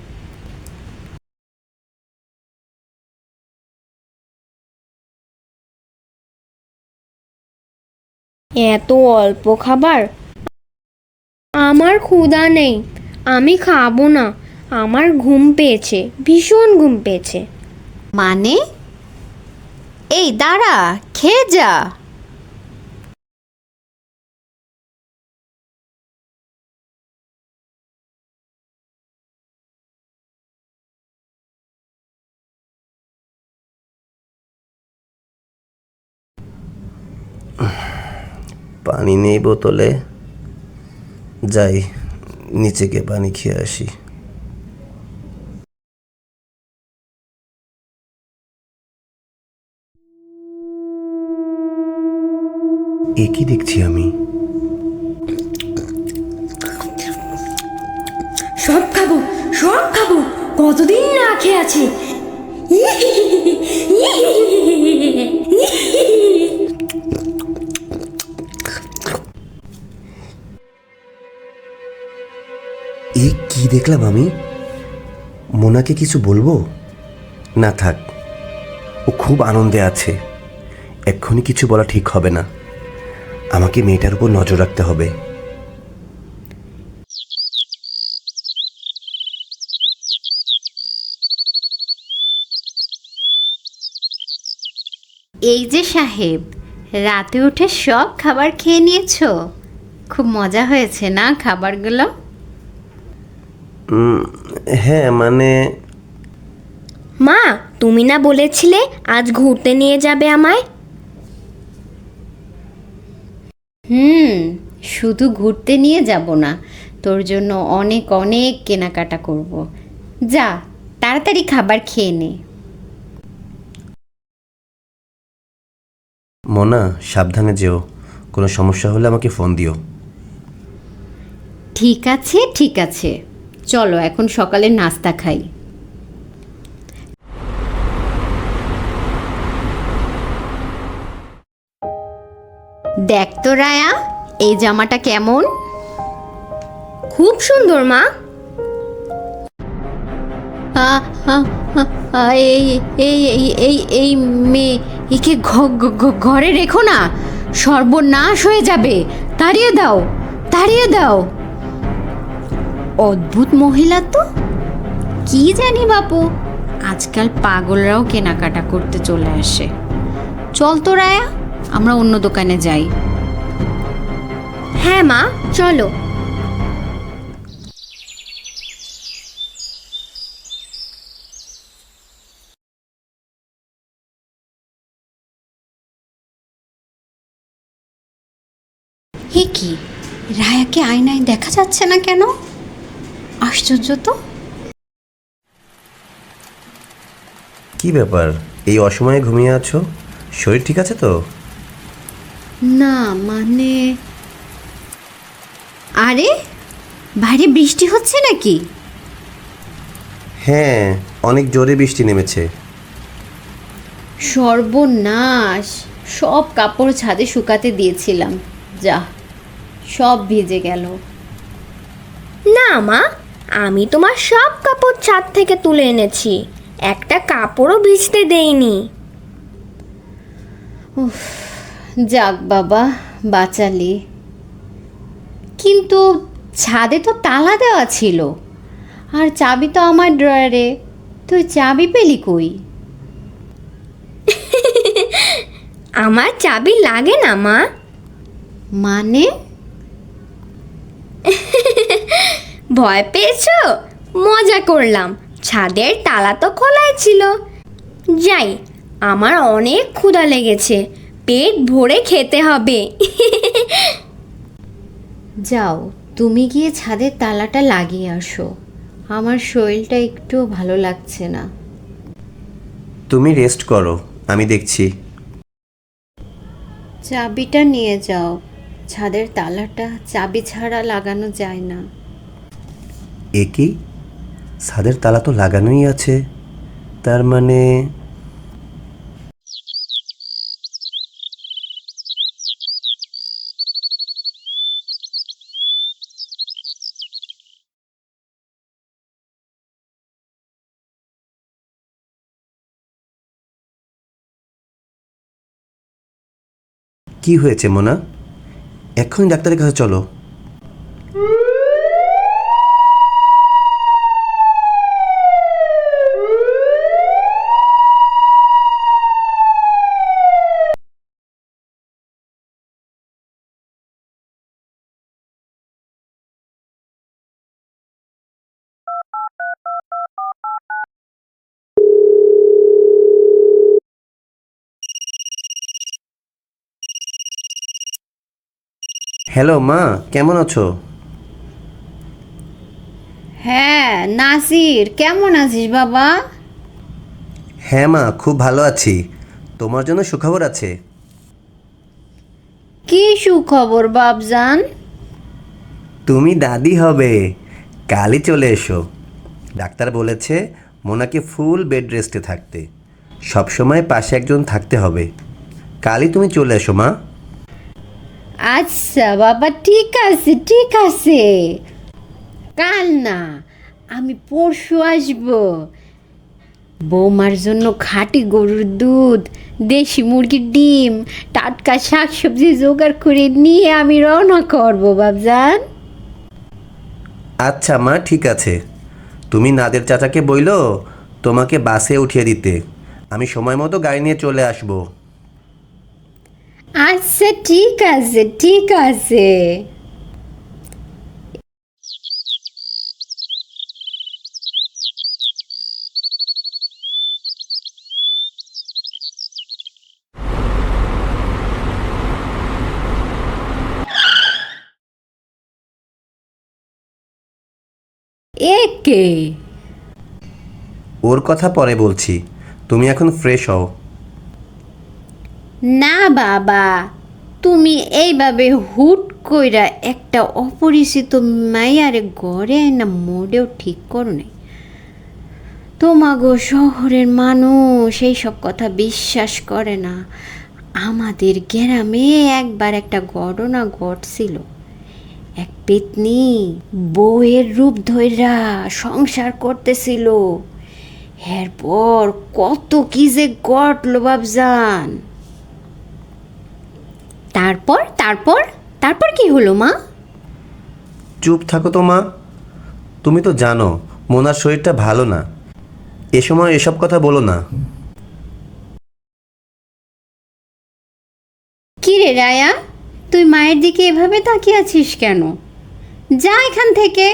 এত অল্প খাবার, আমার ক্ষুধা নেই, আমি খাবো না। আমার ঘুম পেয়েছে, ভীষণ ঘুম পেয়েছে। মানে? এই দাঁড়া, খেয়ে যা। পানি নেই বোতলে, যাই নিচে গিয়ে পানি খেয়ে আসি। এ কি দেখছি আমি? সব খাবো, সব খাবো, কতদিন না খেয়ে আছি। এ কি দেখলাম আমি? মোনাকে কিছু বলবো না, থাক, ও খুব আনন্দে আছে, এক্ষুনি কিছু বলা ঠিক হবে না। আমাকে মেয়েটার উপর নজর রাখতে হবে। এই যে সাহেব, রাতে উঠে সব খাবার খেয়ে নিয়েছো? খুব মজা হয়েছে না খাবারগুলো? হ্যাঁ, মানে মা, তুমি না বলেছিলে আজ ঘুরতে নিয়ে যাবে আমায়? শুধু ঘুরতে নিয়ে যাব না, তোর জন্য অনেক অনেক কেনাকাটা করব। যা তাড়াতাড়ি খাবার খেয়ে নে। মোনা, সাবধানে যেও, কোনো সমস্যা হলে আমাকে ফোন দিও। ঠিক আছে ঠিক আছে, চলো এখন সকালের নাস্তা খাই। দেখ তো রায়া, এই জামাটা কেমন? খুব সুন্দর মা। এই এই এই এই এই মেয়ে, একে ঘরে রেখো না, সর্বনাশ হয়ে যাবে। তাড়িয়ে দাও, তাড়িয়ে দাও। অদ্ভুত মহিলা তো, কি জানি বাপু, আজকাল পাগলরাও কেনাকাটা করতে চলে আসে। চল তো রায়া, আমরা অন্য দোকানে যাই। হ্যাঁ মা, চলো। হে কি, রায়াকে আয়নায় দেখা যাচ্ছে না কেন? আশ্চর্য তো। কি ব্যাপার, এই অসময়ে ঘুমিয়ে আছো? শরীর ঠিক আছে তো? না মানে, আরে বাইরে বৃষ্টি হচ্ছে নাকি? হ্যাঁ, অনেক জোরে বৃষ্টি নেমেছে। সর্বনাশ, সব কাপড় ছাদে শুকাতে দিয়েছিলাম, যা সব ভিজে গেল। না মা, আমি তোমার সব কাপড় ছাদ থেকে তুলে এনেছি, একটা কাপড়ও ভিজতে দেইনি। যাক বাবা, বাঁচালি। কিন্তু ছাদে তো তালা দেওয়া ছিল, আর চাবি তো আমার ড্রয়ারে, তুই চাবি পেলি কই? আমার চাবি লাগে না মা। মানে? ভয় পেয়েছো? মজা করলাম, ছাদের তালা তো খোলাই ছিল। যাই, আমার অনেক ক্ষুধা লেগেছে, পেট ভরে খেতে হবে। যাও, তুমি গিয়ে ছাদের তালাটা লাগিয়ে আসো, আমার শরীরটা একটু ভালো লাগছে না। তুমি রেস্ট করো, আমি দেখছি। চাবিটা নিয়ে যাও, ছাদের তালাটা চাবি ছাড়া লাগানো যায় না। এ কি, ছাদের তালা তো লাগানোই আছে, তার মানে কি হয়েছে মোনা? এক্ষুনি ডাক্তারের কাছে চলো। হ্যালো মা, কেমন আছো? হ্যাঁ নাসির, কেমন আছিস বাবা? হ্যাঁ মা, খুব ভালো আছি। তোমার জন্য সুখবর আছে। কি সুখবর বাপজান? তুমি দাদি হবে, কালই চলে এসো। ডাক্তার বলেছে মোনাকে ফুল বেড রেস্টে থাকতে, সবসময় পাশে একজন থাকতে হবে। কালই তুমি চলে এসো মা। আচ্ছা বাবা, ঠিক আছে ঠিক আছে, কাল না, আমি পরশু আসবো। বৌমার জন্য খাঁটি গরুর দুধ, দেশি মুরগির ডিম, টাটকা শাকসবজি জোগাড় করে নিয়ে আমি রওনা করবো বাপজান। আচ্ছা মা, ঠিক আছে। তুমি নাদের চাচাকে বইলো তোমাকে বাসে উঠিয়ে দিতে, আমি সময় মতো গাড়ি নিয়ে চলে আসবো। আচ্ছা ঠিক আছে ঠিক আছে। কে? ওর কথা পরে বলছি, তুমি এখন ফ্রেশ হও। না বাবা, তুমি এইভাবে হুট কইরা একটা অপরিচিত মাইয়ারে ঘরে না মোড়েও ঠিক করো নাই। তোমাগো শহরের মানুষ এইসব কথা বিশ্বাস করে না। আমাদের গ্রামে একবার একটা ঘটনা ঘটছিল। এক পেতনি বউয়ের রূপ ধইরা সংসার করতেছিল। এরপর কত কি যে ঘটলো বাবজান। তারপর তারপর তারপর কি হলো মা? চুপ থাকো তো মা, তুমি তো জানো মোনার শরীরটা ভালো না, এ সময় এসব কথা বলো না। কি রে রায়া, তুই মায়ের দিকে এভাবে তাকিয়ে আছিস কেন? যা এখান থেকে।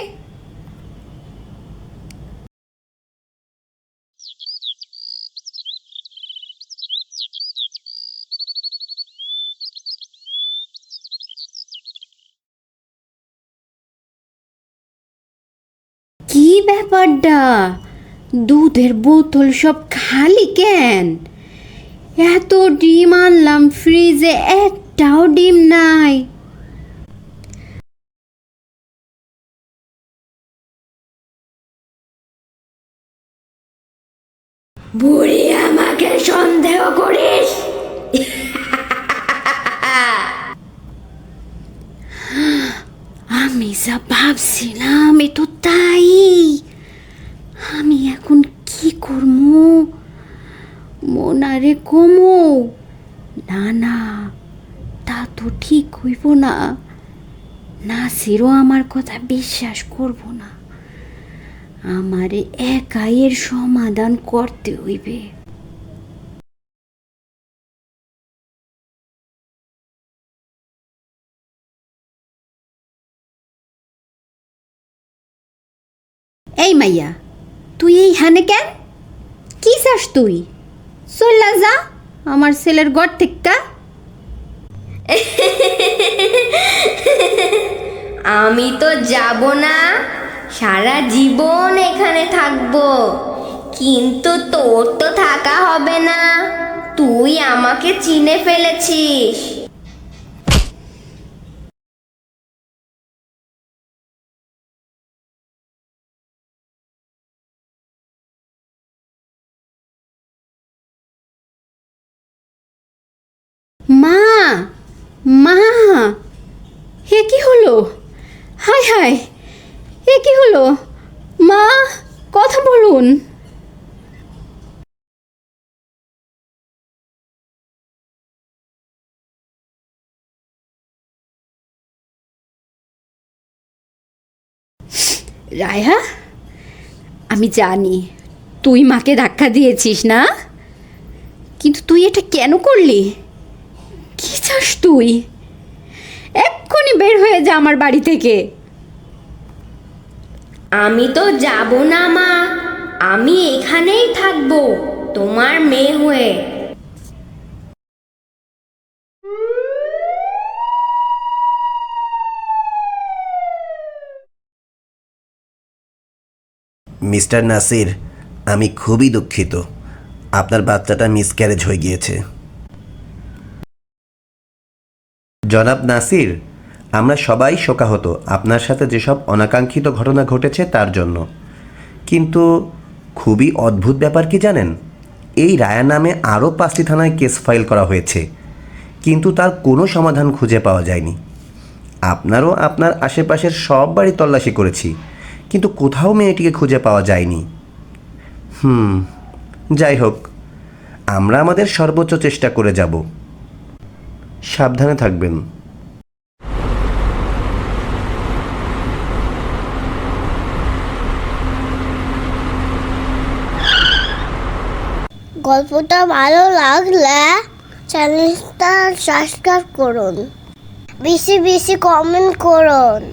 কি ব্যাপারটা? দুধের বোতল সব খালি কেন? এত ডিম আনলাম, ফ্রিজে একটাও ডিম নাই। বুড়ি আমাকে সন্দেহ করিস? আমি যা ভাবছিলাম এ তো তাই। আমি এখন কি করবো? মোনারে কমো? না না, তা তো ঠিক হইব না। নাসিরও আমার কথা বিশ্বাস করব না। আমারে একাই এর সমাধান করতে হইবে। এই মাইয়া, তুই এইখানে কেন? কি চাস তুই? চল্লা যা আমার ছেলের ঘর থেকে। আমি তো যাব না, সারা জীবন এখানে থাকবো, কিন্তু তোর তো থাকা হবে না, তুই আমাকে চিনে ফেলেছিস। মা, মা, এ কি হলো? হায় হায়, এ কি হলো? মা, কথা বলুন। রায়া, আমি জানি তুই মাকে ধাক্কা দিয়েছিস না, কিন্তু তুই এটা কেন করলি? কি চাস তুই? এক্ষুনি বের হয়ে যা আমার বাড়ি থেকে। আমি তো যাব না মা, আমি এখানেই থাকবো তোমার মেয়ে হয়ে। মিস্টার নাসির, আমি খুবই দুঃখিত, আপনার বাচ্চাটা মিসক্যারেজ হয়ে গিয়েছে। জনাব নাসির, আমরা সবাই শোকাহত আপনার সাথে যেসব অনাকাঙ্ক্ষিত ঘটনা ঘটেছে তার জন্য, কিন্তু খুবই অদ্ভুত ব্যাপার কি জানেন, এই রায়া নামে আরও 5টি থানায় কেস ফাইল করা হয়েছে, কিন্তু তার কোনো সমাধান খুঁজে পাওয়া যায়নি। আপনারও আপনার আশেপাশের সব বাড়ি তল্লাশি করেছি, কিন্তু কোথাও মেয়েটিকে খুঁজে পাওয়া যায়নি। যাই হোক, আমরা আমাদের সর্বোচ্চ চেষ্টা করে যাব। সাবধানে থাকবেন। গল্পটা ভালো লাগলে চ্যানেলটা সাবস্ক্রাইব করুন, বেশি বেশি কমেন্ট করুন।